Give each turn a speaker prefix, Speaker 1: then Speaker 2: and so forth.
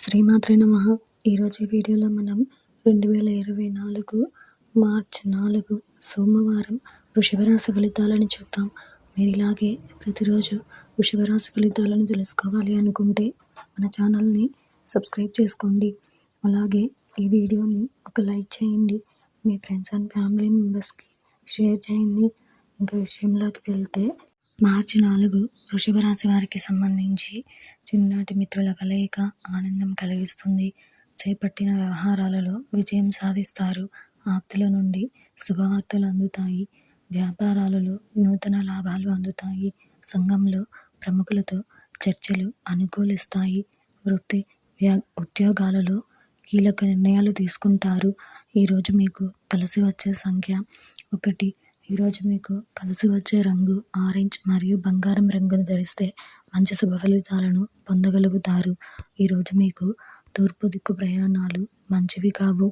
Speaker 1: శ్రీమాత్రే నమః. ఈరోజు వీడియోలో మనం 2024 మార్చి 4 సోమవారం వృషభ రాశి ఫలితాలను చూద్దాం. మీరు ఇలాగే ప్రతిరోజు వృషభ రాశి ఫలితాలను తెలుసుకోవాలి అనుకుంటే మన ఛానల్ని సబ్స్క్రైబ్ చేసుకోండి. అలాగే ఈ వీడియోని ఒక లైక్ చేయండి. మీ ఫ్రెండ్స్ అండ్ ఫ్యామిలీ మెంబర్స్కి షేర్ చేయండి. ఇంకా విషయంలోకి వెళ్తే మార్చి 4 వృషభ రాశి వారికి సంబంధించి చిన్ననాటి మిత్రుల కలయిక ఆనందం కలిగిస్తుంది. చేపట్టిన వ్యవహారాలలో విజయం సాధిస్తారు. ఆప్తుల నుండి శుభవార్తలు అందుతాయి. వ్యాపారాలలో నూతన లాభాలు అందుతాయి. సంఘంలో ప్రముఖులతో చర్చలు అనుకూలిస్తాయి. వృత్తి ఉద్యోగాలలో కీలక నిర్ణయాలు తీసుకుంటారు. ఈరోజు మీకు కలిసి వచ్చే సంఖ్య 1. ఈరోజు మీకు కలిసి వచ్చే రంగు ఆరెంజ్ మరియు బంగారం రంగును ధరిస్తే మంచి శుభ ఫలితాలను పొందగలుగుతారు. ఈరోజు మీకు తూర్పు దిక్కు ప్రయాణాలు మంచివి కావు.